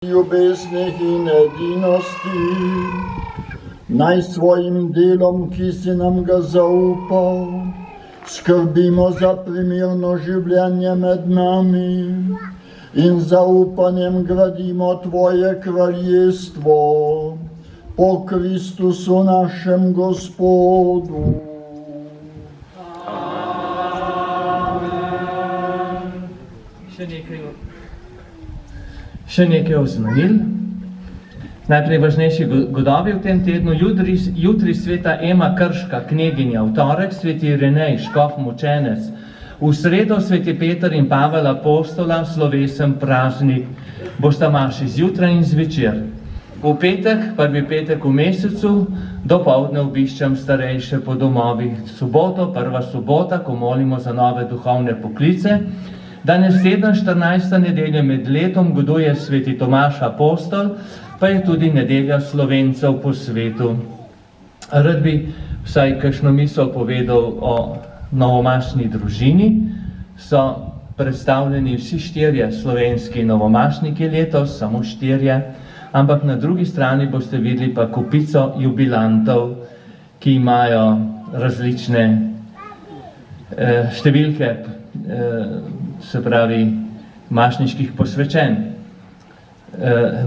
Ljubeznih in edinosti, naj svojim delom, ki si nam ga zaupal, skrbimo za primirno življenje med nami in zaupanjem gradimo Tvoje kraljestvo po Kristusu našem Gospodu. Še nekaj oznanil. Najprej važnejši godovi v tem tednu. Jutri sveta Ema Krška, kneginja, v torek sveti Irenej, škof mučenec, v sredo sveti Peter in Pavel apostola, slovesen praznik, bosta maši zjutraj in zvečer. V petek, prvi petek v mesecu, dopoldne obiščam starejše po domovih. Soboto, prva sobota, ko molimo za nove duhovne poklice. Danes teden, 14. nedelja med letom, goduje sveti Tomaž apostol, pa je tudi nedelja Slovencev po svetu. Rad bi vsaj kakšno misel povedal o novomašni družini. So predstavljeni vsi 4 slovenski novomašniki letos, samo 4, ampak na drugi strani boste videli pa kupico jubilantov, ki imajo različne številke, se pravi, mašniških posvečenj.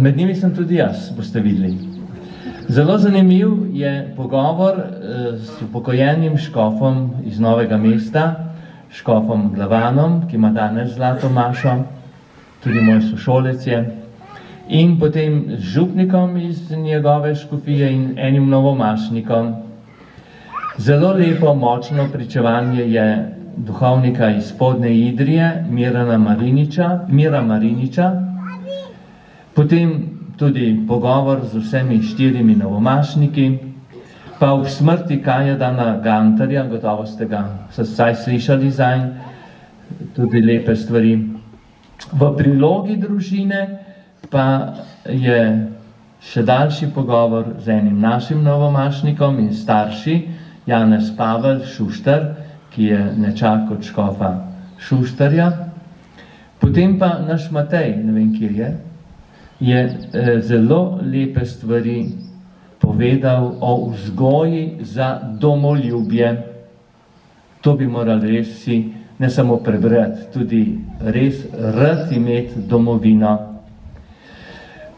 Med njimi sem tudi jaz, boste videli. Zelo zanimiv je pogovor s upokojenim škofom iz Novega mesta, škofom Glavanom, ki ima danes zlato mašo, tudi moj sošolec je, in potem z župnikom iz njegove škofije in enim novomašnikom. Zelo lepo, močno pričevanje je duhovnika iz Spodnje Idrije, Mira Mariniča, potem tudi pogovor z vsemi 4 novomašniki, pa ob smrti Kajadana Gantarja, gotovo ste ga vsaj slišali zanj, tudi lepe stvari. V prilogi družine pa je še daljši pogovor z enim našim novomašnikom in starši, Janez Pavel Šuštar, ki je nečak od škofa Šuštarja. Potem pa naš Matej, ne vem, kje je zelo lepe stvari povedal o vzgoji za domoljubje. To bi morali res si ne samo prebrati, tudi res rad imeti domovino.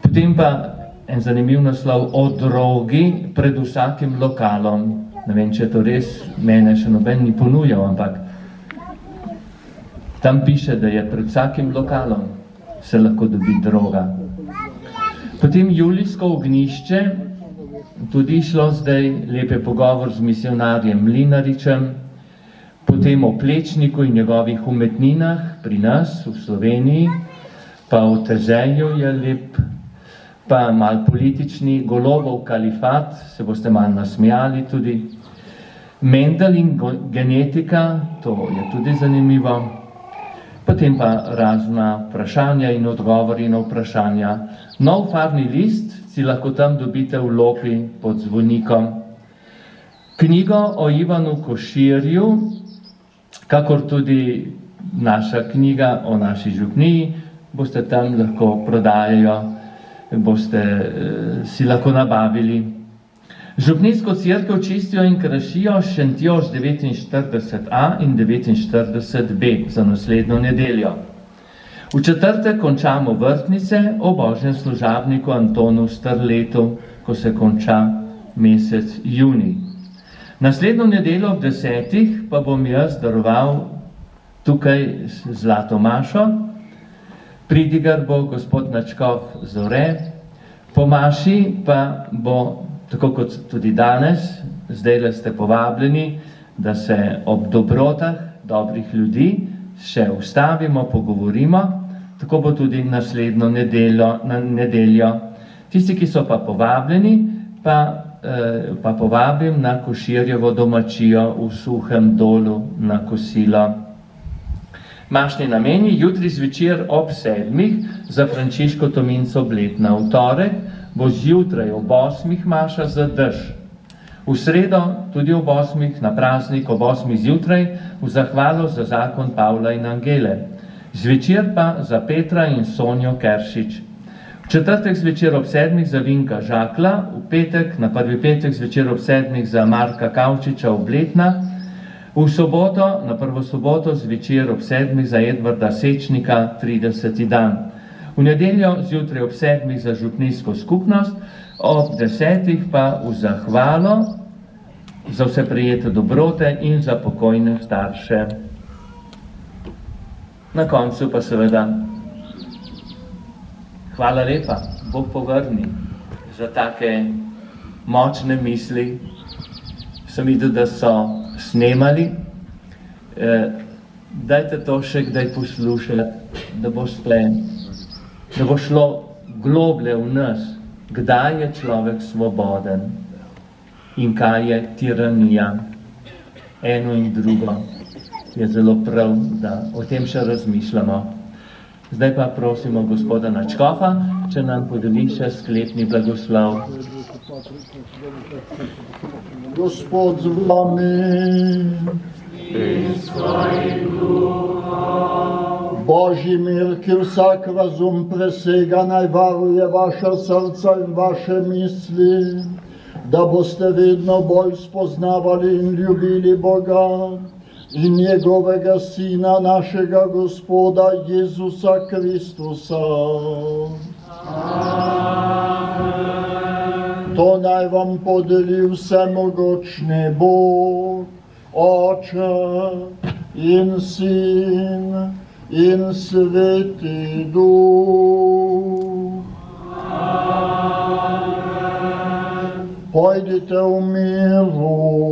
Potem pa en zanimiv naslov o drogi pred vsakim lokalom. Ne vem, če to res, mene še noben ni ponujal, ampak tam piše, da je pred vsakim lokalom se lahko dobi droga. Potem julijsko ognjišče, tudi šlo zdaj lepe pogovor z misionarjem Mlinaričem, potem o Plečniku in njegovih umetninah pri nas v Sloveniji, pa o Tezeju je lep, pa mal politični, Golobov kalifat, se boste mal nasmejali tudi. Mendel in genetika, to je tudi zanimivo. Potem pa razna vprašanja in odgovori na vprašanja. Nov farni list si lahko tam dobite v lopi pod zvonikom. Knjigo o Ivanu Koširju, kakor tudi naša knjiga o naši župniji, boste tam lahko prodajajo, boste si lahko nabavili. Župnijsko cerkev čistijo in krašijo Šentjož 49a in 49b za naslednjo nedeljo. V četrtek končamo vrtnice o božjem služabniku Antonu Strletu, ko se konča mesec junij. Naslednjo nedeljo ob 10. pa bom jaz daroval tukaj zlato mašo. Pridigar bo gospod Načkov Zore, po maši pa bo, tako kot tudi danes, zdaj ste povabljeni, da se ob dobrotah dobrih ljudi še ustavimo, pogovorimo, tako bo tudi naslednjo nedeljo. Tisti, ki so pa povabljeni, pa povabim na Koširjevo domačijo v Suhem Dolu na kosilo. Mašni nameni jutri zvečer ob 7. za Frančiško Tominco obletna. V torek bo zjutraj ob 8. maša za dež. V sredo tudi ob 8. na praznik ob 8. zjutraj v zahvalo za zakon Pavla in Angele. Zvečer pa za Petra in Sonjo Keršič. V četrtek zvečer ob 7 za Vinka Žakla, v petek, na prvi petek zvečer ob 7 za Marka Kavčiča Obletna, v soboto, na prvo soboto zvečer ob 7 za Edvarda Sečnika 30. dan. V nedeljo zjutraj ob 7 za župnijsko skupnost, ob 10 pa v zahvalo za vse prijete dobrote in za pokojne starše. Na koncu pa seveda hvala lepa, Bog povrni za take močne misli. Sem videl, da so snemali. Dajte to še kdaj poslušati, da bo šlo globlje v nas, kdaj je človek svoboden in kaj je tiranija. Eno in drugo je zelo prav, da o tem še razmišljamo. Zdaj pa prosimo gospoda Načkofa, če nam podeli še sklepni blagoslov. Gospod z vami in s tvojim duhom. Božji mir, ki vsak razum presega, naj varuje vaša srca in vaše misli, da boste vedno bolj spoznavali in ljubili Boga in njegovega Sina, našega Gospoda Jezusa Kristusa. To naj vam podeli vsemogočni Bog, Oče in Sin in Sveti Duh. Pojdite v miru.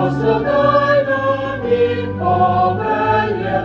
Blagoslovljaj nam in povelje,